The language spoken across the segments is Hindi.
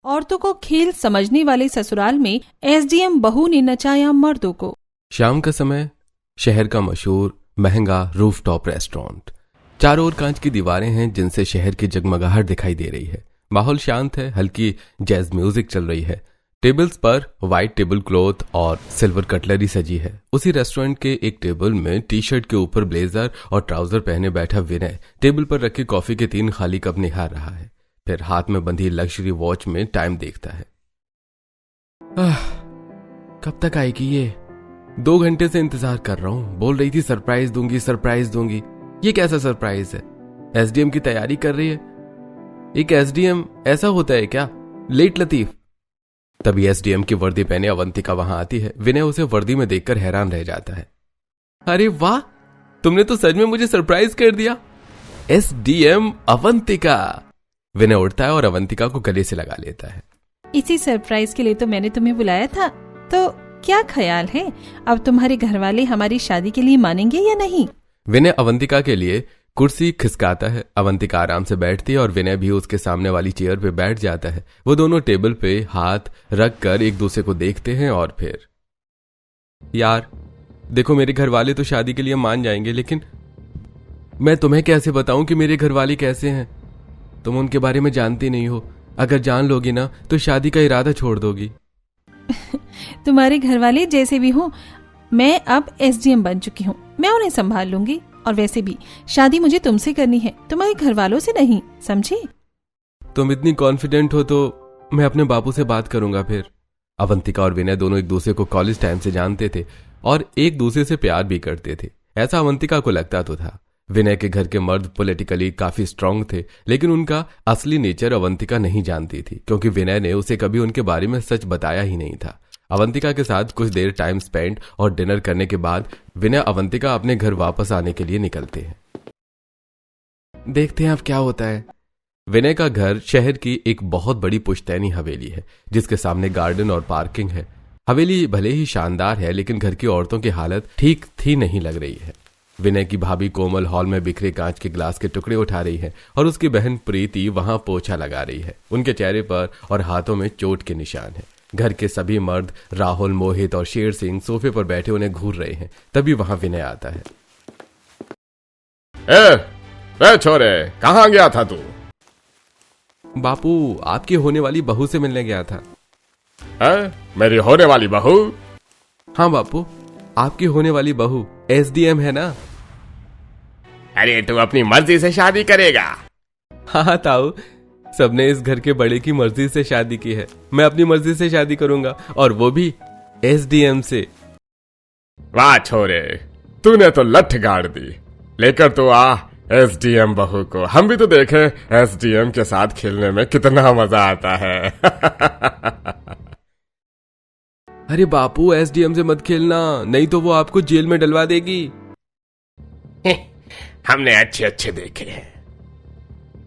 औरतों को खेल समझने वाले ससुराल में एसडीएम बहू ने नचाया मर्दों को। शाम का समय, शहर का मशहूर महंगा रूफटॉप रेस्टोरेंट। चारों ओर कांच की दीवारें हैं जिनसे शहर की जगमगाहट दिखाई दे रही है। माहौल शांत है, हल्की जैज म्यूजिक चल रही है। टेबल्स पर वाइट टेबल क्लॉथ और सिल्वर कटलरी सजी है। उसी रेस्टोरेंट के एक टेबल में टी शर्ट के ऊपर ब्लेजर और ट्राउजर पहने बैठा विनय टेबल पर रखी कॉफी के 3 खाली कप निहार रहा है। फिर हाथ में बंधी लग्जरी वॉच में टाइम देखता है। कब तक आएगी ये? 2 घंटे से इंतजार कर रहा हूं। बोल रही थी सरप्राइज दूंगी, सरप्राइज दूंगी। ये कैसा सरप्राइज है? एसडीएम की तैयारी कर रही है। एक एसडीएम ऐसा होता है क्या? लेट लतीफ। तभी एसडीएम की वर्दी पहने अवंतिका वहां आती है। विनय उसे वर्दी में देखकर हैरान रह जाता है। अरे वाह, तुमने तो सच में मुझे सरप्राइज कर दिया। एसडीएम अवंतिका। विनय उठता है और अवंतिका को गले से लगा लेता है। इसी सरप्राइज के लिए तो मैंने तुम्हें बुलाया था। तो क्या ख्याल है, अब तुम्हारे घर वाले हमारी शादी के लिए मानेंगे या नहीं? विनय अवंतिका के लिए कुर्सी खिसकाता है। अवंतिका आराम से बैठती है और विनय भी उसके सामने वाली चेयर पे बैठ जाता है। वो दोनों टेबल पे हाथ रख कर एक दूसरे को देखते हैं और फिर, यार देखो, मेरे घर वाले तो शादी के लिए मान जाएंगे, लेकिन मैं तुम्हें कैसे बताऊं कि मेरे घर वाले कैसे हैं? तुम उनके बारे में जानती नहीं हो। अगर जान लोगी ना तो शादी का इरादा छोड़ दोगी। तुम्हारे घर वाले जैसे भी हो, मैं अब एसडीएम बन चुकी हूँ। मैं उन्हें संभाल लूंगी। और वैसे भी शादी मुझे तुमसे करनी है, तुम्हारे घर वालों से नहीं, समझी? तुम इतनी कॉन्फिडेंट हो तो मैं अपने बापू से बात करूंगा फिर। अवंतिका और विनय दोनों एक दूसरे को कॉलेज टाइम से जानते थे और एक दूसरे से प्यार भी करते थे। ऐसा अवंतिका को लगता तो था। विनय के घर के मर्द पॉलिटिकली काफी स्ट्रांग थे, लेकिन उनका असली नेचर अवंतिका नहीं जानती थी, क्योंकि विनय ने उसे कभी उनके बारे में सच बताया ही नहीं था। अवंतिका के साथ कुछ देर टाइम स्पेंड और डिनर करने के बाद विनय अवंतिका अपने घर वापस आने के लिए निकलते हैं। देखते हैं अब क्या होता है। विनय का घर शहर की एक बहुत बड़ी पुश्तैनी हवेली है, जिसके सामने गार्डन और पार्किंग है। हवेली भले ही शानदार है, लेकिन घर की औरतों की हालत ठीक थी नहीं लग रही है। विनय की भाभी कोमल हॉल में बिखरे कांच के ग्लास के टुकड़े उठा रही है और उसकी बहन प्रीति वहां पोछा लगा रही है। उनके चेहरे पर और हाथों में चोट के निशान है। घर के सभी मर्द राहुल, मोहित और शेर सिंह सोफे पर बैठे उन्हें घूर रहे हैं। तभी वहां विनय आता है। ए छोरे, कहां गया था तू? बापू, आपकी होने वाली बहू से मिलने गया था। मेरी होने वाली बहू? हाँ बापू, आपकी होने वाली बहू एसडीएम है ना। अरे तू अपनी मर्जी से शादी करेगा? हाँ ताऊ, सबने इस घर के बड़े की मर्जी से शादी की है। मैं अपनी मर्जी से शादी करूंगा, और वो भी एसडीएम से। वाह छोरे, तूने तो लठ गाड़ दी। लेकर तो आ एसडीएम बहू को। हम भी तो देखे एसडीएम के साथ खेलने में कितना मजा आता है। अरे बापू, एसडीएम से मत खेलना, नहीं तो वो आपको जेल में डलवा देगी। हमने अच्छे अच्छे देखे हैं।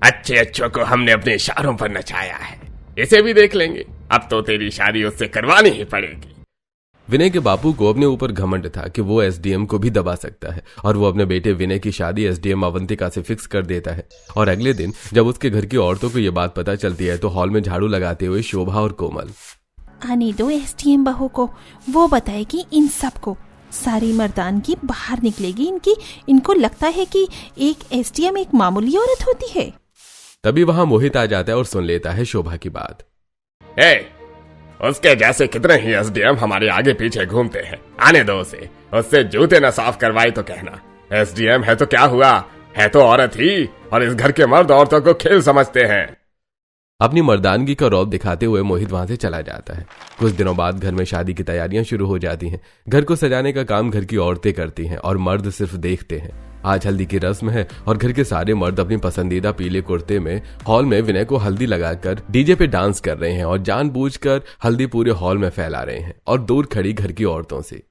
अच्छे अच्छों को हमने अपने इशारों पर नचाया है। इसे भी देख लेंगे। अब तो तेरी शादी उससे करवानी ही पड़ेगी। विनय के बापू को अपने ऊपर घमंड था कि वो एसडीएम को भी दबा सकता है, और वो अपने बेटे विनय की शादी एसडीएम अवंतिका से फिक्स कर देता है। और अगले दिन जब उसके घर की औरतों को ये बात पता चलती है तो हॉल में झाड़ू लगाते हुए शोभा और कोमल, आने दो एसडीएम बहू को, वो बताएगी इन सबको। सारी मर्दानगी बाहर निकलेगी इनकी। इनको लगता है कि एक एसडीएम एक मामूली औरत होती है। तभी वहां मोहित आ जाता है और सुन लेता है शोभा की बात। उसके जैसे कितने ही एसडीएम हमारे आगे पीछे घूमते हैं। आने दो उसे। उससे जूते न साफ करवाए तो कहना। एसडीएम है तो क्या हुआ, है तो औरत ही, और इस घर के मर्द औरतों को खेल समझते हैं। अपनी मर्दानगी का रौब दिखाते हुए मोहित वहां से चला जाता है। कुछ दिनों बाद घर में शादी की तैयारियां शुरू हो जाती हैं। घर को सजाने का काम घर की औरतें करती हैं और मर्द सिर्फ देखते हैं। आज हल्दी की रस्म है और घर के सारे मर्द अपनी पसंदीदा पीले कुर्ते में हॉल में विनय को हल्दी लगाकर डीजे पे डांस कर रहे हैं और जानबूझकर हल्दी पूरे हॉल में फैला रहे हैं और दूर खड़ी घर की औरतों से।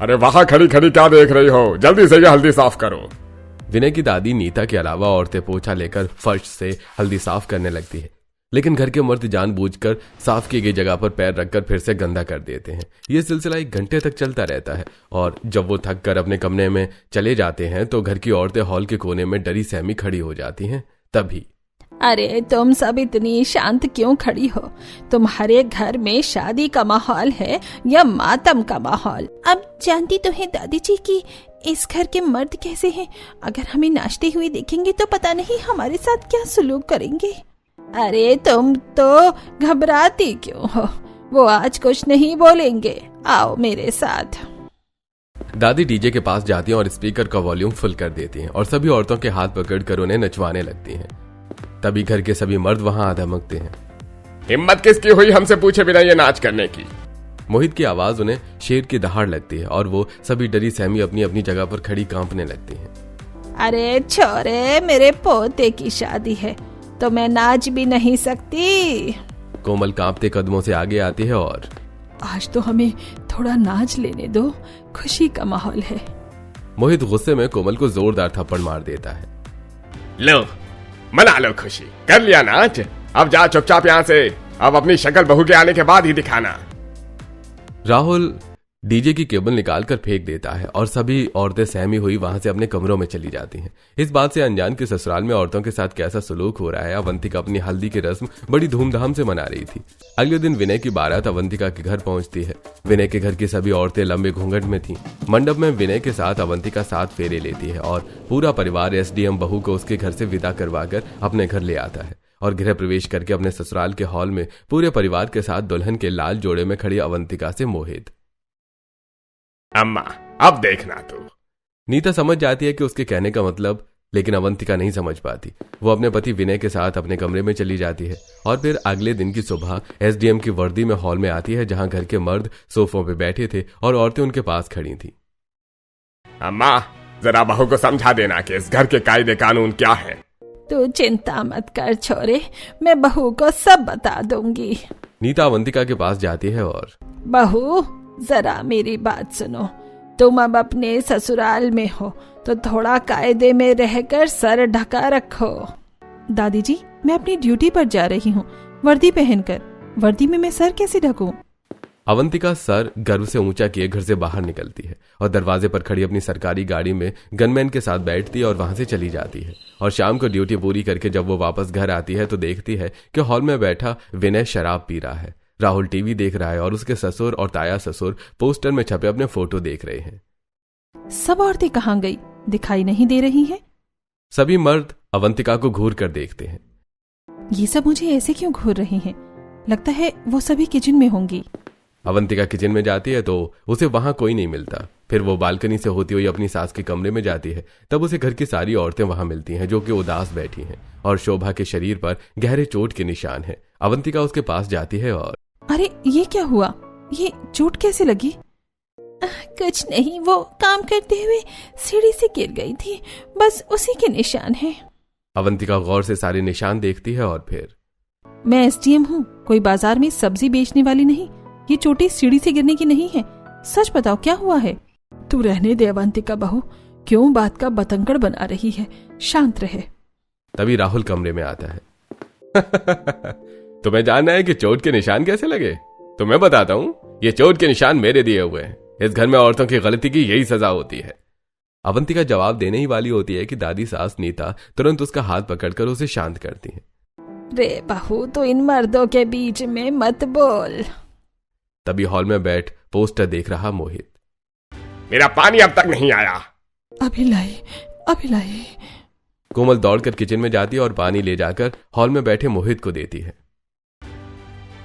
अरे वहां खड़ी खड़ी क्या देख रही हो? जल्दी से ये हल्दी साफ करो। विनय की दादी नीता के अलावा औरतें पोछा लेकर फर्श से हल्दी साफ करने लगती है, लेकिन घर के मर्द जानबूझकर साफ की गई जगह पर पैर रखकर फिर से गंदा कर देते हैं। यह सिलसिला 1 घंटे तक चलता रहता है और जब वो थक कर अपने कमरे में चले जाते हैं तो घर की औरतें हॉल के कोने में डरी सहमी खड़ी हो जाती हैं। तभी अरे तुम सब इतनी शांत क्यों खड़ी हो? तुम्हारे घर में शादी का माहौल है या मातम का माहौल? अब जानती तो है दादी जी कि इस घर के मर्द कैसे हैं। अगर हमें नाचते हुए देखेंगे तो पता नहीं हमारे साथ क्या सलूक करेंगे। अरे तुम तो घबराती क्यों हो? वो आज कुछ नहीं बोलेंगे, आओ मेरे साथ। दादी डीजे के पास जाती हैं और स्पीकर का वॉल्यूम फुल कर देती हैं और सभी औरतों के हाथ पकड़कर उन्हें नचवाने लगती हैं। तभी घर के सभी मर्द वहां आ धमकते हैं। हिम्मत किसकी हुई हमसे पूछे बिना ये नाच करने की? मोहित की आवाज उन्हें शेर की दहाड़ लगती है और वो सभी डरी सहमी अपनी अपनी जगह पर खड़ी कांपने लगती हैं। अरे छोरे, मेरे पोते की शादी है तो मैं नाच भी नहीं सकती। कोमल कांपते कदमों से आगे आती है और आज तो हमें थोड़ा नाच लेने दो, खुशी का माहौल है। मोहित गुस्से में कोमल को जोरदार थप्पड़ मार देता है। लो मना लो खुशी, कर लिया नाच, अब जा चुपचाप यहाँ से। अब अपनी शक्ल बहू के आने के बाद ही दिखाना। राहुल डीजे की केबल निकालकर फेंक देता है और सभी औरतें सहमी हुई वहां से अपने कमरों में चली जाती हैं। इस बात से अनजान के ससुराल में औरतों के साथ कैसा सलूक हो रहा है अवंतिका अपनी हल्दी की रस्म बड़ी धूमधाम से मना रही थी। अगले दिन विनय की बारात अवंतिका के घर पहुंचती है। विनय के घर की सभी औरतें लंबे घूंघट में थीं। मंडप में विनय के साथ अवंतिका 7 फेरे लेती है और पूरा परिवार एसडीएम बहू को उसके घर से विदा करवाकर अपने घर ले आता है और गृह प्रवेश करके अपने ससुराल के हॉल में पूरे परिवार के साथ दुल्हन के लाल जोड़े में खड़ी अवंतिका से मोहित। अम्मा अब देखना तू। नीता समझ जाती है कि उसके कहने का मतलब, लेकिन अवंतिका नहीं समझ पाती। वो अपने पति विनय के साथ अपने कमरे में चली जाती है और फिर अगले दिन की सुबह एसडीएम की वर्दी में हॉल में आती है जहां घर के मर्द सोफों पे बैठे थे और औरतें उनके पास खड़ी थी। अम्मा जरा बहू को समझा देना कि इस घर के कायदे कानून क्या है। तू चिंता मत कर छोरे, मैं बहू को सब बता दूंगी। नीता अवंतिका के पास जाती है और बहू जरा मेरी बात सुनो, तुम अब अपने ससुराल में हो तो थोड़ा कायदे में रहकर सर ढका रखो। दादी जी, मैं अपनी ड्यूटी पर जा रही हूँ, वर्दी पहनकर। वर्दी में मैं सर कैसे ढकूं? अवंतिका सर गर्व से ऊंचा किए घर से बाहर निकलती है और दरवाजे पर खड़ी अपनी सरकारी गाड़ी में गनमैन के साथ बैठती है और वहां से चली जाती है। और शाम को ड्यूटी पूरी करके जब वो वापस घर आती है तो देखती है कि हॉल में बैठा विनय शराब पी रहा है। राहुल टीवी देख रहा है और उसके ससुर और ताया ससुर पोस्टर में छपे अपने फोटो देख रहे हैं। सब औरतें कहाँ गई? दिखाई नहीं दे रही हैं। सभी मर्द अवंतिका को घूर कर देखते हैं। ये सब मुझे ऐसे क्यों घूर रही हैं? लगता है वो सभी किचन में होंगी। अवंतिका किचन में जाती है तो उसे वहां कोई नहीं मिलता। फिर वो बालकनी से होती हुई अपनी सास के कमरे में जाती है। तब उसे घर की सारी औरतें वहां मिलती हैं जो कि उदास बैठी हैं और शोभा के शरीर पर गहरे चोट के निशान हैं। अवंतिका उसके पास जाती है और अरे ये क्या हुआ? ये चोट कैसे लगी? कुछ नहीं, वो काम करते हुए सीढ़ी से गिर गई थी, बस उसी के निशान हैं। अवंतिका गौर से सारे निशान देखती है और फिर मैं एसडीएम हूँ, कोई बाजार में सब्जी बेचने वाली नहीं। ये चोटी सीढ़ी से गिरने की नहीं है। सच बताओ क्या हुआ है? तू रहने दे अवंतिका बहू, क्यों बात का बतंगड़ बना रही है? शांत रहे। तभी राहुल कमरे में आता है। तुम्हें जानना है कि चोट के निशान कैसे लगे? तो मैं बताता हूँ, ये चोट के निशान मेरे दिए हुए हैं। इस घर में औरतों की गलती की यही सजा होती है। अवंतिका जवाब देने ही वाली होती है कि दादी सास नीता तुरंत उसका हाथ पकड़कर उसे शांत करती है। रे बहू, तो इन मर्दों के बीच में मत बोल। तभी हॉल में बैठ पोस्टर देख रहा मोहित। मेरा पानी अब तक नहीं आया। अभी लाई। कोमल दौड़कर किचन में जाती है और पानी ले जाकर हॉल में बैठे मोहित को देती है।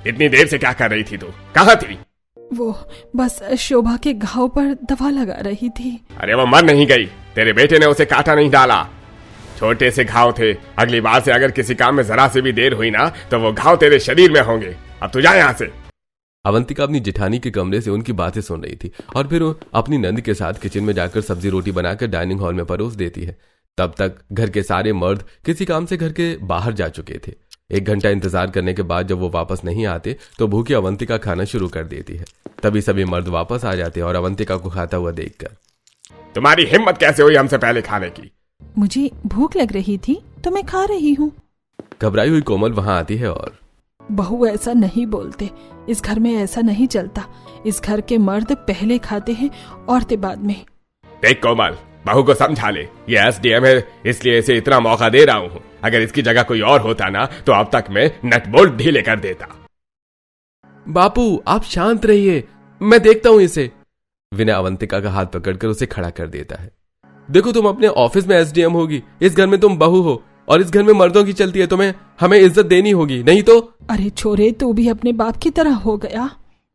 इतनी देर से क्या कर रही थी तू? कहाँ थी? वो बस शोभा के घाव पर दवा लगा रही थी। अरे वो मर नहीं गई, तेरे बेटे ने उसे काटा नहीं डाला। छोटे से घाव थे, अगली बार से अगर किसी काम में जरा से भी देर हुई ना तो वो घाव तेरे शरीर में होंगे। अब तू जा यहाँ से। अवंतिका अपनी जेठानी के कमरे से उनकी बातें सुन रही थी और फिर वो अपनी नंद के साथ किचन में जाकर सब्जी रोटी बनाकर डाइनिंग हॉल में परोस देती है। तब तक घर के सारे मर्द किसी काम से घर के बाहर जा चुके थे। 1 घंटा इंतजार करने के बाद जब वो वापस नहीं आते तो भूखी अवंतिका खाना शुरू कर देती है। तभी सभी मर्द वापस आ जाते हैं और अवंतिका को खाता हुआ देखकर, तुम्हारी हिम्मत कैसे हुई हमसे पहले खाने की? मुझे भूख लग रही थी तो मैं खा रही हूँ। घबराई हुई कोमल वहां आती है और बहू ऐसा नहीं बोलते, इस घर में ऐसा नहीं चलता। इस घर के मर्द पहले खाते हैं, औरतें बाद में। देख कोमल, बहू को समझा ले, ये एसडीएम है इसलिए इसे इतना मौका दे रहा हूं। अगर इसकी जगह कोई और होता ना तो अब तक मैं नट बोल्ट ढीले कर देता। बापू आप शांत रहिए, मैं देखता हूं इसे। विनय अवंतिका का हाथ पकड़कर उसे खड़ा कर देता है। देखो तुम अपने ऑफिस में एसडीएम होगी, इस घर में तुम बहू हो और इस घर में मर्दों की चलती है, तुम्हें हमें इज्जत देनी होगी, नहीं तो। अरे छोरे, तू भी अपने बाप की तरह हो गया।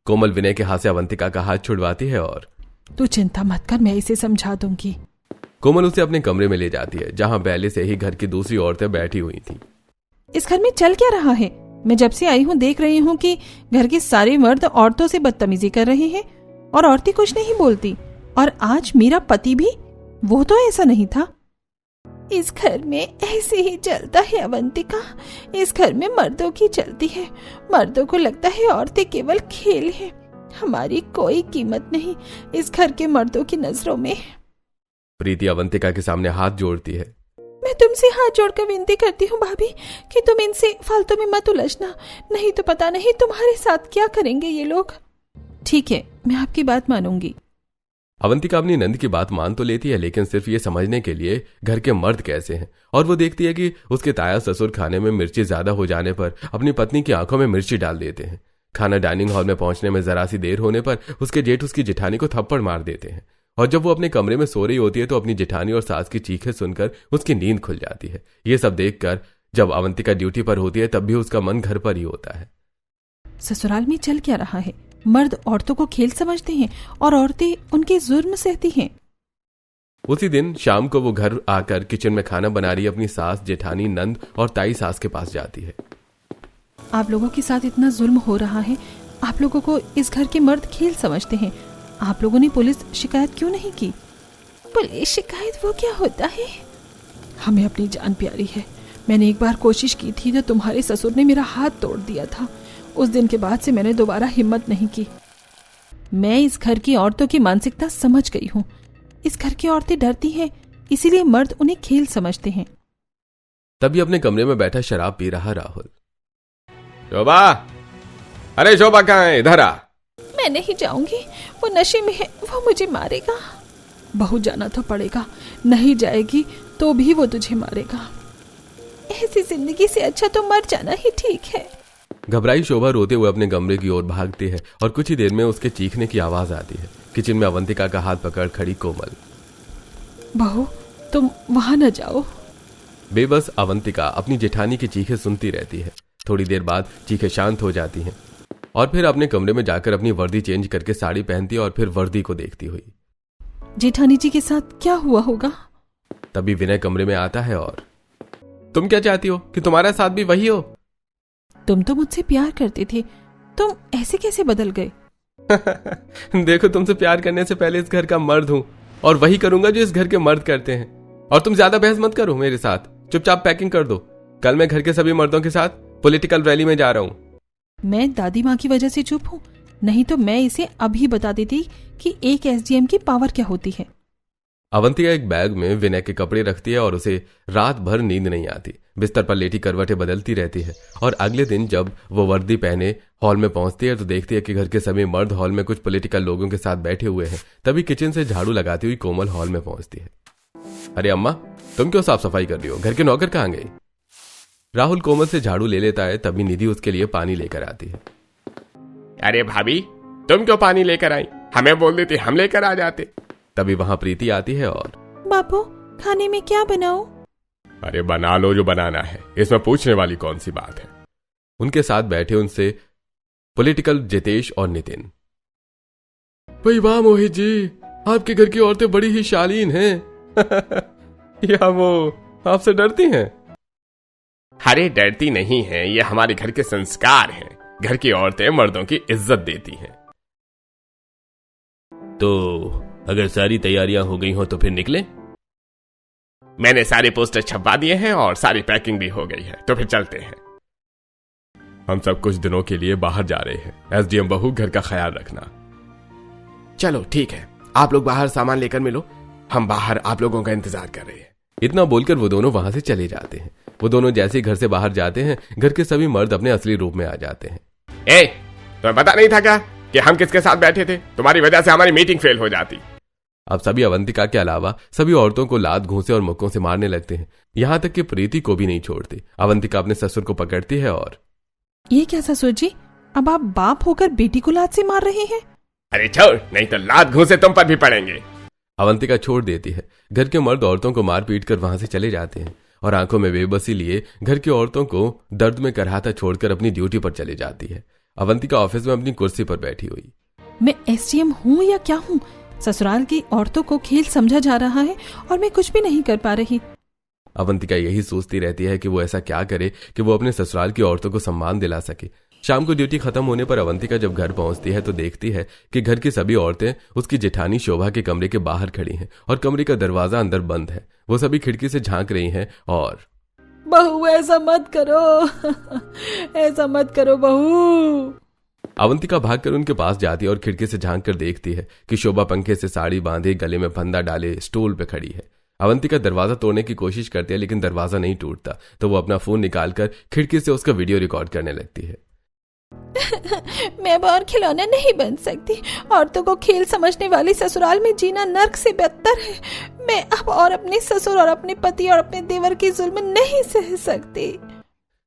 कोमल विनय के हाथ से अवंतिका का हाथ छुड़वाती है और तू चिंता मत कर, मैं इसे समझा दूंगी। कोमल उसे अपने कमरे में ले जाती है जहां पहले से ही घर की दूसरी औरतें बैठी हुई थी। इस घर में चल क्या रहा है? मैं जब से आई हूँ देख रही हूँ कि घर के सारे मर्द औरतों से बदतमीजी कर रहे हैं और औरतें कुछ नहीं बोलती। और आज मेरा पति भी, वो तो ऐसा नहीं था। इस घर में ऐसे ही चलता है अवंतिका, इस घर में मर्दों की चलती है। मर्दों को लगता है औरतें केवल खेल है, हमारी कोई कीमत नहीं इस घर के मर्दों की नजरों में। प्रीति अवंतिका के सामने हाथ जोड़ती है। मैं तुमसे हाथ जोड़कर विनती करती हूँ भाभी कि तुम इनसे फालतू में मत उलझना, नहीं तो पता नहीं तुम्हारे साथ क्या करेंगे ये लोग। ठीक है, मैं आपकी बात मानूंगी। अवंतिका अपनी नंद की बात मान तो लेती है, लेकिन सिर्फ ये समझने के लिए घर के मर्द कैसे हैं। और वो देखती है कि उसके ताया ससुर खाने में मिर्ची ज्यादा हो जाने पर अपनी पत्नी की आंखों में मिर्ची डाल देते हैं। खाना डाइनिंग हॉल में पहुंचने में जरा सी देर होने पर उसके जेठ उसकी जेठानी को थप्पड़ मार देते हैं। और जब वो अपने कमरे में सो रही होती है तो अपनी जेठानी और सास की चीखें सुनकर उसकी नींद खुल जाती है। ये सब देखकर जब अवंतिका ड्यूटी पर होती है तब भी उसका मन घर पर ही होता है। ससुराल में चल क्या रहा है? मर्द औरतों को खेल समझते हैं और औरतें उनके जुर्म सहती हैं। उसी दिन शाम को वो घर आकर किचन में खाना बना रही अपनी सास, जेठानी, नंद और ताई सास के पास जाती है। आप लोगों के साथ इतना जुल्म हो रहा है, आप लोगों को इस घर के मर्द खेल समझते हैं। आप लोगों ने पुलिस शिकायत क्यों नहीं की? पुलिस शिकायत वो क्या होता है? हमें अपनी जान प्यारी है। मैंने एक बार कोशिश की थी तो तुम्हारे ससुर ने मेरा हाथ तोड़ दिया था। उस दिन के बाद से मैंने दोबारा हिम्मत नहीं की। मैं इस घर की औरतों की मानसिकता समझ गई हूँ। इस घर की औरतें डरती हैं, इसीलिए मर्द उन्हें खेल समझते हैं। तभी अपने कमरे में बैठा शराब पी रहा राहुल। शोभा, अरे शोभा कहाँ है? इधर आ। मैं नहीं जाऊंगी, वो नशे में है, वो मुझे मारेगा। बहू जाना तो पड़ेगा, नहीं जाएगी तो भी वो तुझे मारेगा। ऐसी जिंदगी से अच्छा तो मर जाना ही ठीक है। घबराई शोभा रोते हुए अपने कमरे की ओर भागती है और कुछ ही देर में उसके चीखने की आवाज आती है। किचन में अवंतिका का हाथ पकड़ खड़ी कोमल। बहू, तुम वहां न जाओ। बेबस अवंतिका अपनी जेठानी की चीखें सुनती रहती है। थोड़ी देर बाद चीखें शांत हो जाती हैं और फिर अपने कमरे में जाकर अपनी वर्दी चेंज करके साड़ी पहनती है और फिर वर्दी को देखती हुई। जेठानी जी के साथ क्या हुआ होगा? तभी विनय कमरे में आता है और तुम क्या चाहती हो कि तुम्हारा साथ भी वही हो? तुम तो मुझसे प्यार करते थे, तुम ऐसे कैसे बदल गए? देखो, तुमसे प्यार करने से पहले इस घर का मर्द हूं और वही करूंगा जो इस घर के मर्द करते हैं। और तुम ज्यादा बहस मत करो मेरे साथ, चुपचाप पैकिंग कर दो। कल मैं घर के सभी मर्दों के साथ पॉलिटिकल रैली में जा रहा हूं। मैं दादी माँ की वजह से चुप हूँ, नहीं तो मैं इसे अभी बता देती कि एक एसडीएम की पावर क्या होती है। अवंतिका एक बैग में विनय के कपड़े रखती है और उसे रात भर नींद नहीं आती। बिस्तर पर लेटी करवटें बदलती रहती है और अगले दिन जब वो वर्दी पहने हॉल में पहुंचती है तो देखती है कि घर के सभी मर्द हॉल में कुछ पॉलिटिकल लोगों के साथ बैठे हुए हैं। तभी किचन से झाड़ू लगाती हुई कोमल हॉल में पहुंचती है। अरे अम्मा, तुम क्यों साफ सफाई कर रही हो? घर के नौकर कहाँ गए? राहुल कोमल से झाड़ू ले लेता है। तभी निधि उसके लिए पानी लेकर आती है। अरे भाभी, तुम क्यों पानी लेकर आई? हमें बोल देती, हम लेकर आ जाते। तभी वहां प्रीति आती है और बापू, खाने में क्या बनाऊं? अरे बना लो जो बनाना है, इसमें पूछने वाली कौन सी बात है। उनके साथ बैठे उनसे पॉलिटिकल जितेश और नितिन। भाई वाह मोहित जी, आपके घर की औरतें बड़ी ही शालीन हैं। या वो आपसे डरती हैं? अरे डरती नहीं है, ये हमारे घर के संस्कार हैं। घर की औरतें मर्दों की इज्जत देती हैं। तो अगर सारी तैयारियां हो गई हो तो फिर निकले? मैंने सारे पोस्टर छपवा दिए हैं और सारी पैकिंग भी हो गई है, तो फिर चलते हैं। हम सब कुछ दिनों के लिए बाहर जा रहे हैं। एसडीएम बहू, घर का ख्याल रखना। चलो ठीक है, आप लोग बाहर सामान लेकर मिलो, हम बाहर आप लोगों का इंतजार कर रहे हैं। इतना बोलकर वो दोनों वहां से चले जाते हैं। वो दोनों जैसे ही घर से बाहर जाते हैं, घर के सभी मर्द अपने असली रूप में आ जाते हैं। तुम्हें पता नहीं था क्या कि हम किसके साथ बैठे थे? तुम्हारी वजह से हमारी मीटिंग फेल हो जाती। अब सभी अवंतिका के अलावा सभी औरतों को लात घूंसे और मुक्कों से मारने लगते हैं, यहाँ तक कि प्रीति को भी नहीं छोड़ती। अवंतिका अपने ससुर को पकड़ती है और ये क्या ससुर जी, अब आप बाप होकर बेटी को लात से मार रहे हैं? अरे छोड़, नहीं तो लात घूंसे तुम पर भी पड़ेंगे। अवंतिका छोड़ देती है। घर के मर्द औरतों को मार पीट कर वहां से चले जाते हैं और आंखों में बेबसी लिए घर की औरतों को दर्द में करहाता छोड़कर अपनी ड्यूटी पर चली जाती है। अवंतिका ऑफिस में अपनी कुर्सी पर बैठी हुई, मैं एसडीएम हूँ या क्या हूँ? ससुराल की औरतों को खेल समझा जा रहा है और मैं कुछ भी नहीं कर पा रही। अवंतिका यही सोचती रहती है कि वो ऐसा क्या करे कि वो अपने ससुराल की औरतों को सम्मान दिला सके। शाम को ड्यूटी खत्म होने पर अवंतिका जब घर पहुंचती है तो देखती है कि घर की सभी औरतें उसकी जेठानी शोभा के कमरे के बाहर खड़ी हैं और कमरे का दरवाजा अंदर बंद है। वो सभी खिड़की से झांक रही हैं और बहू ऐसा मत करो, ऐसा मत करो बहू। अवंतिका भागकर उनके पास जाती है और खिड़की से झांक कर देखती है कि शोभा पंखे से साड़ी बांधे, गले में फंदा डाले स्टूल पे खड़ी है। अवंतिका दरवाजा तोड़ने की कोशिश करती है लेकिन दरवाजा नहीं टूटता, तो वो अपना फोन निकालकर खिड़की से उसका वीडियो रिकॉर्ड करने लगती है। मैं अब और खिलौना नहीं बन सकती। औरतों को खेल समझने वाली ससुराल में जीना नर्क से बदतर है। मैं अब और अपने ससुर और अपने पति और अपने देवर की जुल्म नहीं सह सकती।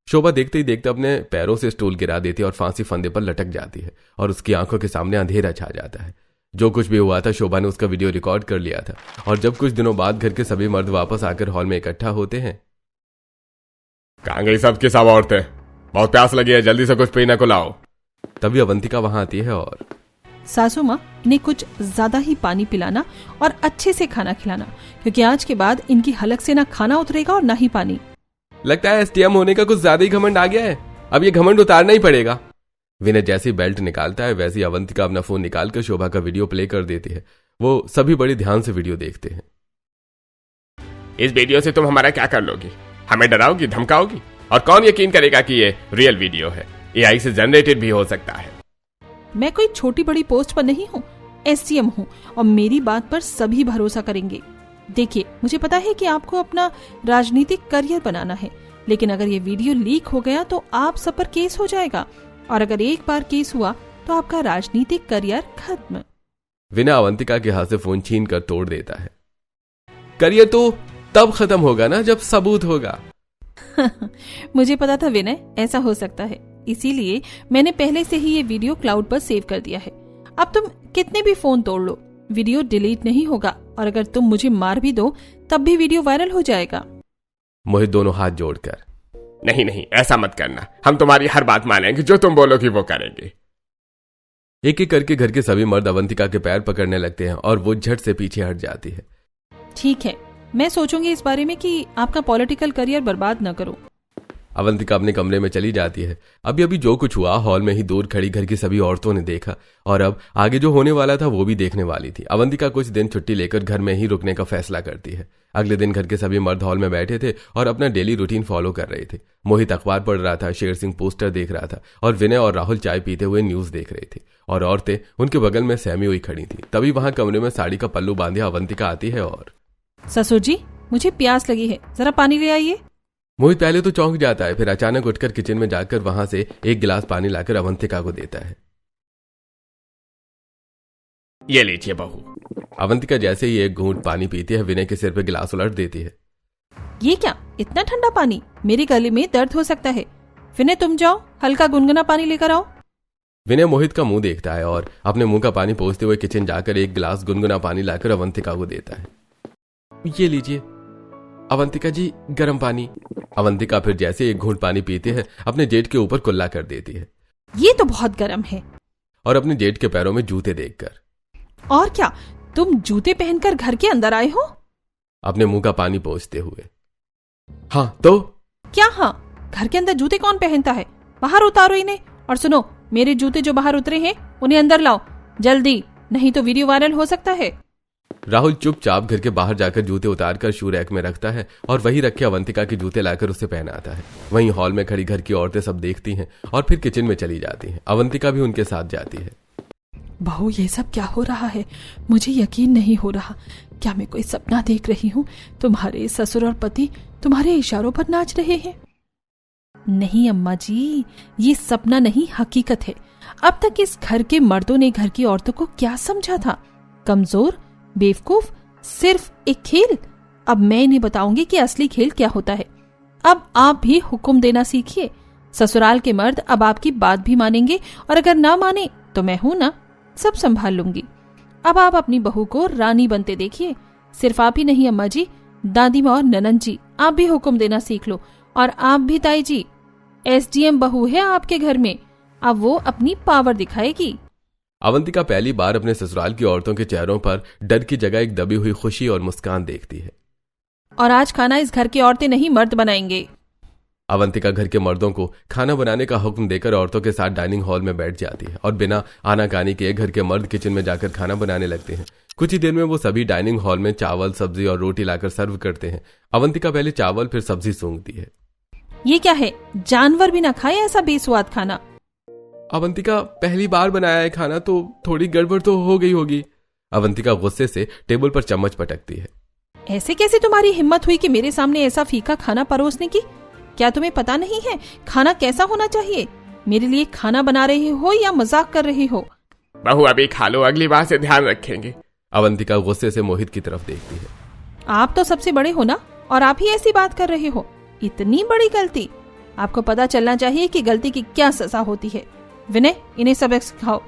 शोभा देखते ही देखते अपने पैरों से स्टूल गिरा देती है और फांसी फंदे पर लटक जाती है और उसकी आंखों के सामने अंधेरा छा जाता है। जो कुछ भी हुआ था शोभा ने उसका वीडियो रिकॉर्ड कर लिया था और जब कुछ दिनों बाद घर के सभी मर्द वापस आकर हॉल में इकट्ठा होते हैं। कहाँ गई सब की सब औरतें? बहुत प्यास लगी है, जल्दी से कुछ पीने को लाओ। तभी अवंतिका वहां आती है और सासू माँ, इन्हें कुछ ज्यादा ही पानी पिलाना और अच्छे से खाना खिलाना, क्योंकि आज के बाद इनकी हलक से ना खाना उतरेगा और ना ही पानी। लगता है एसडीएम होने का कुछ ज्यादा ही घमंड आ गया है, अब ये घमंड उतारना ही पड़ेगा। विनय जैसी बेल्ट निकालता है वैसी अवंतिका अपना फोन निकालकर शोभा का वीडियो प्ले कर देती है। वो सभी बड़े ध्यान से वीडियो देखते हैं। इस वीडियो से तुम हमारा क्या कर लोगी? हमें डराओगी, धमकाओगी? और कौन यकीन करेगा कि ये रियल वीडियो है? एआई से जनरेटेड भी हो सकता है। मैं कोई छोटी बड़ी पोस्ट पर नहीं हूँ, एसडीएम हूँ और मेरी बात पर सभी भरोसा करेंगे। देखिए, मुझे पता है कि आपको अपना राजनीतिक करियर बनाना है, लेकिन अगर ये वीडियो लीक हो गया तो आप सब पर केस हो जाएगा और अगर एक बार केस हुआ तो आपका राजनीतिक करियर खत्म। विनय अवंतिका के हाथ से फोन छीन कर तोड़ देता है। करियर तो तब खत्म होगा ना जब सबूत होगा। मुझे पता था विनय ऐसा हो सकता है, इसीलिए मैंने पहले से ही ये वीडियो क्लाउड पर सेव कर दिया है। अब तुम कितने भी फोन तोड़ लो, वीडियो डिलीट नहीं होगा और अगर तुम मुझे मार भी दो तब भी वीडियो वायरल हो जाएगा। मोहित दोनों हाथ जोड़कर, नहीं नहीं, ऐसा मत करना, हम तुम्हारी हर बात मानेंगे, जो तुम बोलोगी वो करेंगे। एक एक करके घर के सभी मर्द अवंतिका के पैर पकड़ने लगते हैं और वो झट से पीछे हट जाती है। ठीक है, मैं सोचूंगी इस बारे में कि आपका पॉलिटिकल करियर बर्बाद न करो। अवंतिका अपने कमरे में चली जाती है। अभी अभी जो कुछ हुआ हॉल में ही दूर खड़ी घर की सभी औरतों ने देखा और अब आगे जो होने वाला था वो भी देखने वाली थी। अवंतिका कुछ दिन छुट्टी लेकर घर में ही रुकने का फैसला करती है। अगले दिन घर के सभी मर्द हॉल में बैठे थे और अपना डेली रूटीन फॉलो कर रहे थे। मोहित अखबार पढ़ रहा था, शेर सिंह पोस्टर देख रहा था और विनय और राहुल चाय पीते हुए न्यूज देख रहे थे और औरतें उनके बगल में सहमी हुई खड़ी थी। तभी वहां कमरे में साड़ी का पल्लू बांधे अवंतिका आती है और ससुर जी, मुझे प्यास लगी है, जरा पानी ले आइए। मोहित पहले तो चौंक जाता है, फिर अचानक उठकर किचन में जाकर वहां से एक गिलास पानी लाकर अवंतिका को देता है। ये लीजिए बहू। अवंतिका जैसे ही एक घूंट पानी पीती है विनय के सिर पे गिलास उलट देती है। ये क्या, इतना ठंडा पानी? मेरे गले में दर्द हो सकता है। विनय तुम जाओ, हल्का गुनगुना पानी लेकर आओ। विनय मोहित का मुंह देखता है और अपने मुंह का पानी पोंछते हुए किचन जाकर एक गिलास गुनगुना पानी लाकर अवंतिका को देता है। ये लीजिए अवंतिका जी, गर्म पानी। अवंतिका फिर जैसे एक घूंट पानी पीती है अपने जेठ के ऊपर कुल्ला कर देती है। ये तो बहुत गर्म है। और अपने जेठ के पैरों में जूते देखकर, और क्या, तुम जूते पहनकर घर के अंदर आए हो? अपने मुंह का पानी पोंछते हुए। हाँ तो क्या? हाँ, घर के अंदर जूते कौन पहनता है? बाहर उतारो इन्हें। और सुनो, मेरे जूते जो बाहर उतरे हैं उन्हें अंदर लाओ जल्दी, नहीं तो वीडियो वायरल हो सकता है। राहुल चुपचाप घर के बाहर जाकर जूते उतारकर शू रैक में रखता है और वही रखे अवंतिका के जूते लाकर उसे पहनाता है। वहीं हॉल में खड़ी घर की औरतें सब देखती हैं और फिर किचन में चली जाती हैं। अवंतिका भी उनके साथ जाती है। बहू, ये सब क्या हो रहा है? मुझे यकीन नहीं हो रहा। क्या मैं कोई सपना देख रही हूँ? तुम्हारे ससुर और पति तुम्हारे इशारों पर नाच रहे हैं। नहीं अम्मा जी, ये सपना नहीं, हकीकत है। अब तक इस घर के मर्दों ने घर की औरतों को क्या समझा था? कमजोर, बेवकूफ, सिर्फ एक खेल? अब मैं इन्हें बताऊंगी कि असली खेल क्या होता है। अब आप भी हुक्म देना सीखिए। ससुराल के मर्द अब आपकी बात भी मानेंगे, और अगर ना माने तो मैं हूं ना, सब संभाल लूंगी। अब आप अपनी बहू को रानी बनते देखिए। सिर्फ आप ही नहीं अम्मा जी, दादी माँ और ननन जी, आप भी हुक्म देना सीख लो। और आप भी ताई जी, एसडीएम बहू है आपके घर में, अब वो अपनी पावर दिखाएगी। अवंतिका पहली बार अपने ससुराल की औरतों के चेहरों पर डर की जगह एक दबी हुई खुशी और मुस्कान देखती है। और आज खाना इस घर की औरतें नहीं मर्द बनाएंगे। अवंतिका घर के मर्दों को खाना बनाने का हुक्म देकर औरतों के साथ डाइनिंग हॉल में बैठ जाती है और बिना आनाकानी के घर के मर्द किचन में जाकर खाना बनाने लगते हैं। कुछ ही देर में वो सभी डाइनिंग हॉल में चावल, सब्जी और रोटी लाकर सर्व करते हैं। अवंतिका पहले चावल फिर सब्जी सूंघती है। ये क्या है? जानवर भी ना खाए ऐसा बेस्वाद खाना। अवंतिका पहली बार बनाया है खाना, तो थोड़ी गड़बड़ तो हो गई होगी। अवंतिका गुस्से से टेबल पर चम्मच पटकती है। ऐसे कैसे तुम्हारी हिम्मत हुई कि मेरे सामने ऐसा फीका खाना परोसने की? क्या तुम्हें पता नहीं है खाना कैसा होना चाहिए? मेरे लिए खाना बना रहे हो या मजाक कर रहे हो? बहू अभी खा लो, अगली बार से ध्यान रखेंगे। अवंतिका गुस्से से मोहित की तरफ देखती है। आप तो सबसे बड़े हो ना, और आप ही ऐसी बात कर रहे हो? इतनी बड़ी गलती! आपको पता चलना चाहिए कि गलती की क्या सजा होती है। विनय, इन्हें सबक सिखाओ।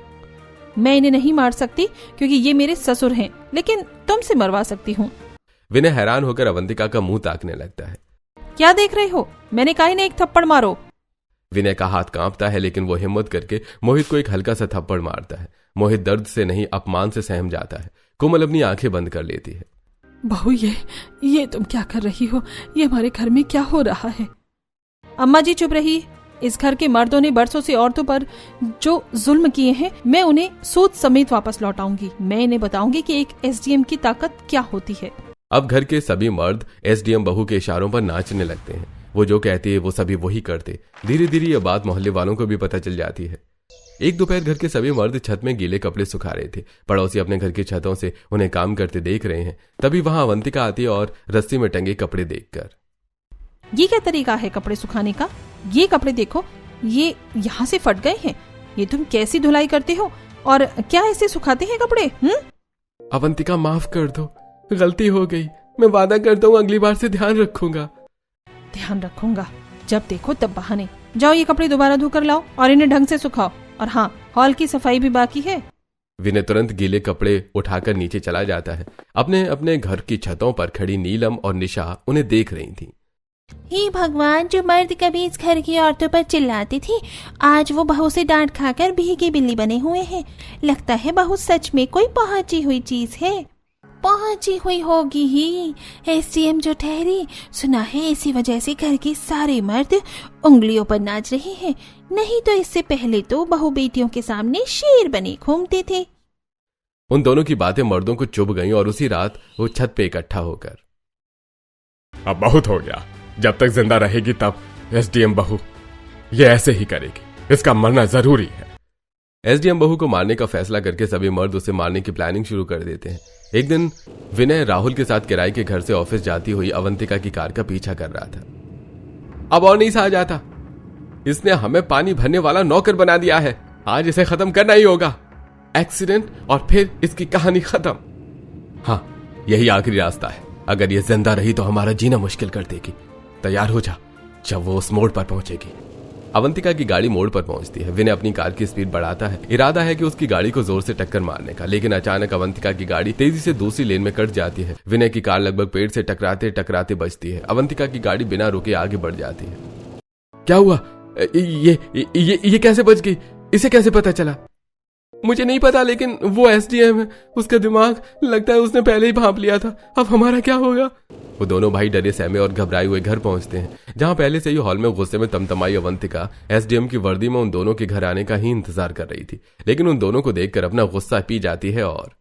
मैं इन्हें नहीं मार सकती क्योंकि ये मेरे ससुर हैं, लेकिन तुमसे मरवा सकती हूँ। विनय हैरान होकर अवंतिका का मुंह ताकने लगता है। क्या देख रहे हो? मैंने कहा इन्हें एक थप्पड़ मारो। विनय का हाथ कांपता है, लेकिन वो हिम्मत करके मोहित को एक हल्का सा थप्पड़ मारता है। मोहित दर्द से नहीं, अपमान से सहम जाता है। कोमल अपनी आंखें बंद कर लेती है। बहू, ये तुम क्या कर रही हो? ये हमारे घर में क्या हो रहा है? अम्मा जी चुप रही। इस घर के मर्दों ने बरसों से औरतों पर जो जुल्म किए हैं, मैं उन्हें सूद समेत वापस लौटाऊंगी। मैं इन्हें बताऊंगी कि एक एसडीएम की ताकत क्या होती है। अब घर के सभी मर्द एसडीएम बहू के इशारों पर नाचने लगते हैं। वो जो कहती है वो सभी वही करते। धीरे धीरे ये बात मोहल्ले वालों को भी पता चल जाती है। एक दोपहर घर के सभी मर्द छत में गीले कपड़े सुखा रहे थे। पड़ोसी अपने घर की छतों से उन्हें काम करते देख रहे हैं। तभी वहां अवंतिका आती है और रस्सी में टंगे कपड़े देखकर, ये क्या तरीका है कपड़े सुखाने का? ये कपड़े देखो, ये यहाँ से फट गए हैं। ये तुम कैसी धुलाई करते हो और क्या ऐसे सुखाते हैं कपड़े? अवंतिका माफ कर दो, गलती हो गई। मैं वादा करता हूँ अगली बार से ध्यान रखूंगा। ध्यान रखूंगा? जब देखो तब बहाने। जाओ ये कपड़े दोबारा धोकर लाओ और इन्हें ढंग से सुखाओ। और हाँ, हॉल की सफाई भी बाकी है। विनय तुरंत गीले कपड़े उठाकर नीचे चला जाता है। अपने अपने घर की छतों पर खड़ी नीलम और निशा उन्हें देख रही थी। हे भगवान, जो मर्द कभी इस घर की औरतों पर चिल्लाती थी, आज वो बहू से डांट खाकर भीगी बिल्ली बने हुए हैं। लगता है बहू सच में कोई पहुंची हुई चीज है। पहुंची हुई होगी ही, एसडीएम जो ठहरी। सुना है इसी वजह से घर के सारे मर्द उंगलियों पर नाच रहे हैं। नहीं तो इससे पहले तो बहू बेटियों के सामने शेर बने घूमते थे। उन दोनों की बातें मर्दों को चुभ गईं और उसी रात वो छत पे इकट्ठा होकर, अब बहुत हो गया। जब तक जिंदा रहेगी तब एसडीएम बहू ये ऐसे ही करेगी। इसका मरना जरूरी है। एसडीएम बहू को मारने का फैसला करके सभी मर्द उसे मारने की प्लानिंग शुरू कर देते हैं। एक दिन विनय राहुल के साथ किराए के घर से ऑफिस जाती हुई अवंतिका की कार का पीछा कर रहा था। अब और नहीं सहा जाता। इसने हमें पानी भरने वाला नौकर बना दिया है। आज इसे खत्म करना ही होगा। एक्सीडेंट और फिर इसकी कहानी खत्म। हाँ, यही आखिरी रास्ता है। अगर ये जिंदा रही तो हमारा जीना मुश्किल कर देगी। तैयार हो जा, जब वो उस मोड़ पर पहुंचेगी। अवंतिका की गाड़ी मोड़ पर पहुंचती है। विनय अपनी कार की स्पीड बढ़ाता है। इरादा है कि उसकी गाड़ी को जोर से टक्कर मारने का, लेकिन अचानक अवंतिका की गाड़ी तेजी से दूसरी लेन में कट जाती है। विनय की कार लगभग पेड़ से टकराते टकराते बचती है। अवंतिका की गाड़ी बिना रुके आगे बढ़ जाती है। क्या हुआ? ये कैसे बच गई? इसे कैसे पता चला? मुझे नहीं पता, लेकिन वो एसडीएम है। उसका दिमाग लगता है उसने पहले ही भांप लिया था। अब हमारा क्या होगा? वो दोनों भाई डरे सहमे और घबराए हुए घर पहुंचते हैं, जहां पहले से ही हॉल में गुस्से में तमतमाई अवंतिका एसडीएम की वर्दी में उन दोनों के घर आने का ही इंतजार कर रही थी। लेकिन उन दोनों को देखकर अपना गुस्सा पी जाती है। और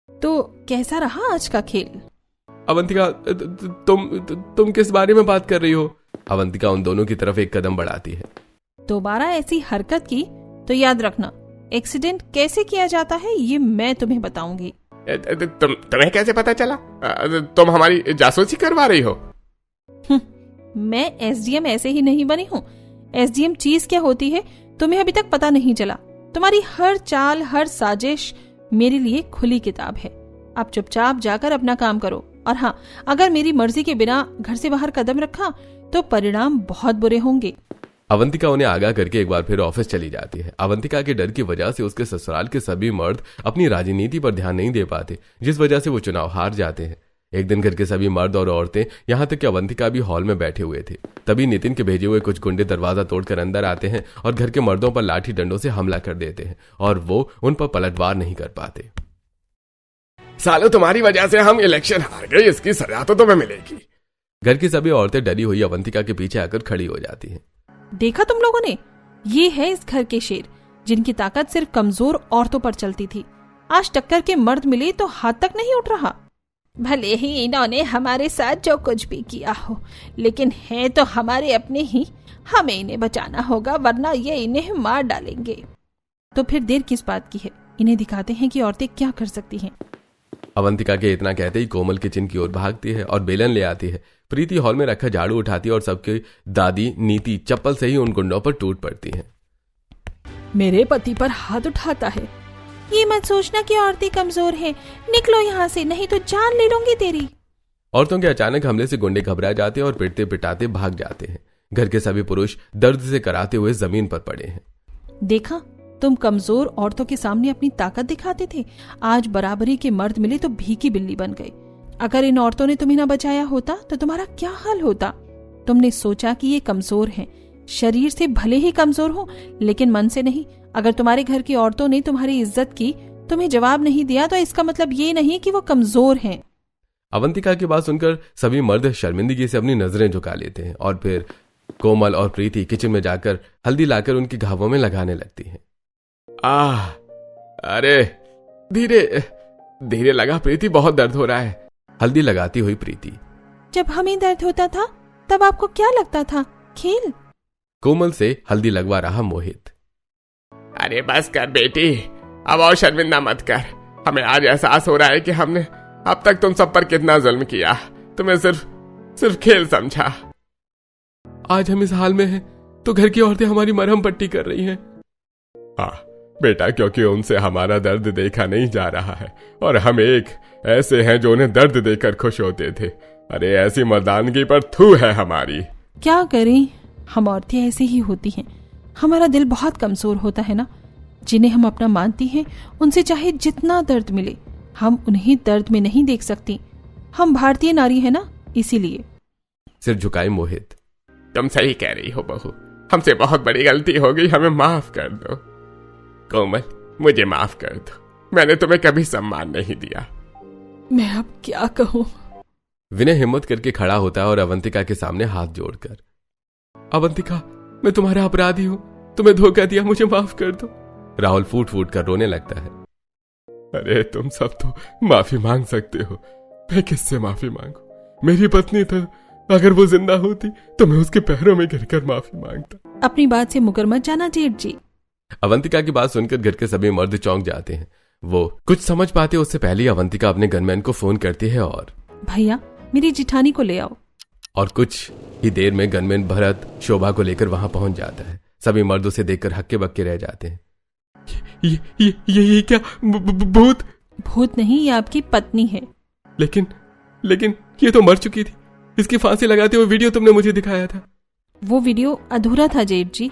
तो कैसा रहा आज का खेल? अवंतिका, तुम किस बारे में बात कर रही हो? अवंतिका उन दोनों की तरफ एक कदम बढ़ाती है। दोबारा ऐसी हरकत की तो याद रखना, एक्सीडेंट कैसे किया जाता है ये मैं तुम्हें बताऊंगी। तुम्हें कैसे पता चला? तुम हमारी जासूसी करवा रही हो? मैं एसडीएम ऐसे ही नहीं बनी हूँ। एसडीएम चीज क्या होती है तुम्हें अभी तक पता नहीं चला। तुम्हारी हर चाल, हर साजिश मेरे लिए खुली किताब है। आप चुपचाप जाकर अपना काम करो, और हाँ, अगर मेरी मर्जी के बिना घर से बाहर कदम रखा तो परिणाम बहुत बुरे होंगे। अवंतिका उन्हें आगाह करके एक बार फिर ऑफिस चली जाती है। अवंतिका के डर की वजह से उसके ससुराल के सभी मर्द अपनी राजनीति पर ध्यान नहीं दे पाते, जिस वजह से वो चुनाव हार जाते हैं। एक दिन घर के सभी मर्द और औरतें, यहाँ तक कि अवंतिका भी हॉल में बैठे हुए थे। तभी नितिन के भेजे हुए कुछ गुंडे दरवाजा तोड़कर अंदर आते हैं और घर के मर्दों पर लाठी डंडों से हमला कर देते हैं, और वो उन पर पलटवार नहीं कर पाते। सालो, तुम्हारी वजह से हम इलेक्शन हार गए, इसकी सजा तो तुम्हें मिलेगी। घर की सभी औरतें डरी हुई अवंतिका के पीछे आकर खड़ी हो जाती हैं। देखा तुम लोगों ने, ये है इस घर के शेर, जिनकी ताकत सिर्फ कमजोर औरतों पर चलती थी। आज टक्कर के मर्द मिले तो हाथ तक नहीं उठ रहा। भले ही इन्होंने हमारे साथ जो कुछ भी किया हो, लेकिन है तो हमारे अपने ही। हमें इन्हें बचाना होगा, वरना ये इन्हें मार डालेंगे। तो फिर देर किस बात की है, इन्हें दिखाते हैं कि औरतें क्या कर सकती हैं। अवंतिका के इतना कहते ही कोमल किचन की ओर भागती है और बेलन ले आती है। प्रीति हॉल में रखा झाड़ू उठाती है और सबकी दादी नीति चप्पल से ही उन गुंडों पर टूट पड़ती है। मेरे पति पर हाथ उठाता है। ये मत सोचना कि औरतें कमजोर हैं, निकलो यहाँ से, नहीं तो जान ले लूंगी तेरी। औरतों के अचानक हमले से गुंडे घबरा जाते हैं और पिटते पिटाते भाग जाते हैं। घर के सभी पुरुष दर्द से कराते हुए जमीन पर पड़े हैं। देखा, तुम कमजोर औरतों के सामने अपनी ताकत दिखाते थे, आज बराबरी के मर्द मिले तो भीगी बिल्ली बन गए। अगर इन औरतों ने तुम्हें न बचाया होता तो तुम्हारा क्या हाल होता। तुमने सोचा कि ये कमजोर हैं, शरीर से भले ही कमजोर हो लेकिन मन से नहीं। अगर तुम्हारे घर की औरतों ने तुम्हारी इज्जत की, तुम्हें जवाब नहीं दिया, तो इसका मतलब ये नहीं कि वो कमजोर हैं। अवंतिका की बात सुनकर सभी मर्द शर्मिंदगी से अपनी नजरें झुका लेते हैं और फिर कोमल और प्रीति किचन में जाकर हल्दी लाकर उनके घावों में लगाने लगती हैं। अरे धीरे धीरे लगा प्रीति, बहुत दर्द हो रहा है। हल्दी लगाती हुई प्रीति, जब हमें दर्द होता था तब आपको क्या लगता था, खेल? कोमल से हल्दी लगवा रहा मोहित। अरे बस कर बेटी, अब और शर्मिंदा मत कर। हमें आज एहसास हो रहा है कि हमने अब तक तुम सब पर कितना जुल्म किया, तुम्हें सिर्फ खेल समझा। आज हम इस हाल में हैं तो घर की औरतें हमारी मरहम पट्टी कर रही हैं। हाँ बेटा, क्योंकि उनसे हमारा दर्द देखा नहीं जा रहा है, और हम एक ऐसे हैं जो उन्हें दर्द देकर खुश होते थे। अरे ऐसी मर्दानगी पर थू है हमारी। क्या करें, हम औरतें ऐसे ही होती हैं। हमारा दिल बहुत कमजोर होता है ना। जिन्हें हम अपना मानती हैं, उनसे चाहे जितना दर्द मिले, हम उन्हें दर्द में नहीं देख सकती। हम भारतीय नारी है ना, इसीलिए। सिर झुकाए मोहित। तुम सही कह रही हो बहू, हमसे बहुत बड़ी गलती हो गई, हमें माफ कर दो। कोमल, मुझे माफ कर दो, मैंने तुम्हें कभी सम्मान नहीं दिया। मैं अब क्या कहूँ। विनय हिम्मत करके खड़ा होता है और अवंतिका के सामने हाथ जोड़कर, अवंतिका, मैं तुम्हारा अपराधी हूँ, तुम्हें धोखा दिया, मुझे माफ कर दो। राहुल फूट फूट कर रोने लगता है। अरे तुम सब तो माफी मांग सकते हो, मैं किससे माफी मांगू? मेरी पत्नी तो अगर वो जिंदा होती तो मैं उसके पैरों में गिरकर माफी मांगता। अपनी बात से मुकर मत जाना जेठ जी। अवंतिका की बात सुनकर घर के सभी मर्द चौंक जाते हैं। वो कुछ समझ पाते उससे पहले ही अवंतिका अपने गनमैन को फोन करती है और, भैया मेरी जिठानी को ले आओ। और कुछ ही देर में गनमैन भरत शोभा को लेकर वहां पहुंच जाता है। सभी मर्द उसे देखकर हक्के बक्के रह जाते हैं। ये क्या भूत? भूत नहीं, ये आपकी पत्नी है। लेकिन ये तो मर चुकी थी। इसकी फांसी लगाते हुए वीडियो तुमने मुझे दिखाया था। वो वीडियो अधूरा था जेठ जी।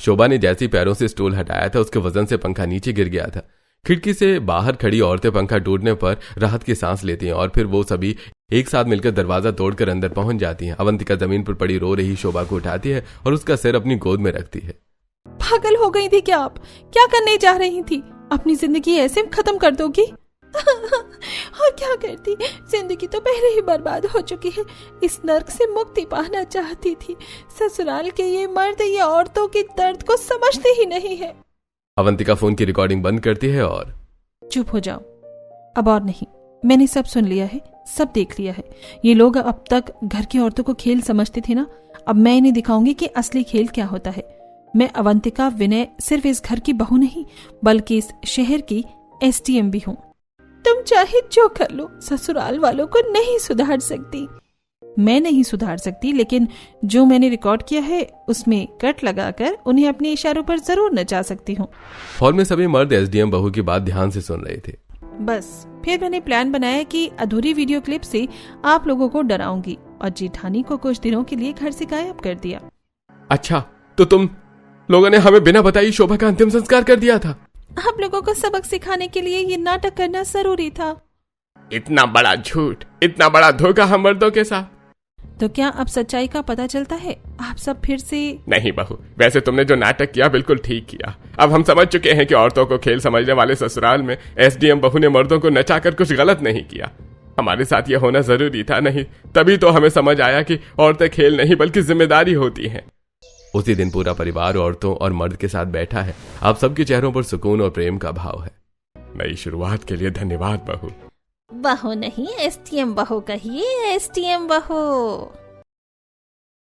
शोभा ने जैसे पैरों से स्टूल हटाया था, उसके वजन से पंखा नीचे गिर गया था। खिड़की से बाहर खड़ी औरतें पंखा टूटने पर राहत की सांस लेती हैं और फिर वो सभी एक साथ मिलकर दरवाजा तोड़कर अंदर पहुंच जाती हैं। अवंतिका जमीन पर पड़ी रो रही शोभा को उठाती है और उसका सिर अपनी गोद में रखती है। पागल हो गई थी क्या आप? क्या करने जा रही थी? अपनी जिंदगी ऐसे खत्म कर दोगी? और क्या करती, जिंदगी तो पहले ही बर्बाद हो चुकी है। इस नर्क से मुक्ति पाना चाहती थी। ससुराल के ये मर्द ये औरतों के दर्द को समझते ही नहीं है। अवंतिका फोन की रिकॉर्डिंग बंद करती है और, चुप हो जाओ, अब और नहीं। मैंने सब सुन लिया है, सब देख लिया है। ये लोग अब तक घर की औरतों को खेल समझते थे ना, अब मैं इन्हें दिखाऊंगी कि असली खेल क्या होता है। मैं अवंतिका विनय सिर्फ इस घर की बहू नहीं बल्कि इस शहर की SDM भी हूँ। तुम चाहे जो कर लो, ससुराल वालों को नहीं सुधार सकती। मैं नहीं सुधार सकती, लेकिन जो मैंने रिकॉर्ड किया है उसमें कट लगाकर उन्हें अपने इशारों पर जरूर नचा सकती हूँ। हॉल में सभी मर्द SDM बहू की बात ध्यान से सुन रहे थे। बस फिर मैंने प्लान बनाया कि अधूरी वीडियो क्लिप से आप लोगों को डराऊंगी और जेठानी को कुछ दिनों के लिए घर से गायब कर दिया। अच्छा, तो तुम लोगों ने हमें बिना बताई शोभा का अंतिम संस्कार कर दिया था? आप लोगों को सबक सिखाने के लिए ये नाटक करना जरूरी था। इतना बड़ा झूठ, इतना बड़ा धोखा हम मर्दों के साथ। तो क्या अब सच्चाई का पता चलता है? आप सब फिर से। नहीं बहू, वैसे तुमने जो नाटक किया बिल्कुल ठीक किया। अब हम समझ चुके हैं कि औरतों को खेल समझने वाले ससुराल में एसडीएम बहू ने मर्दों को नचाकर कुछ गलत नहीं किया। हमारे साथ ये होना जरूरी था, नहीं तभी तो हमें समझ आया कि औरतें खेल नहीं बल्कि जिम्मेदारी होती हैं। उसी दिन पूरा परिवार औरतों और मर्द के साथ बैठा है। आप सबके चेहरों पर सुकून और प्रेम का भाव है। नई शुरुआत के लिए धन्यवाद बहू। बहू नहीं, एसटीएम बहू कहिए, एसटीएम बहू।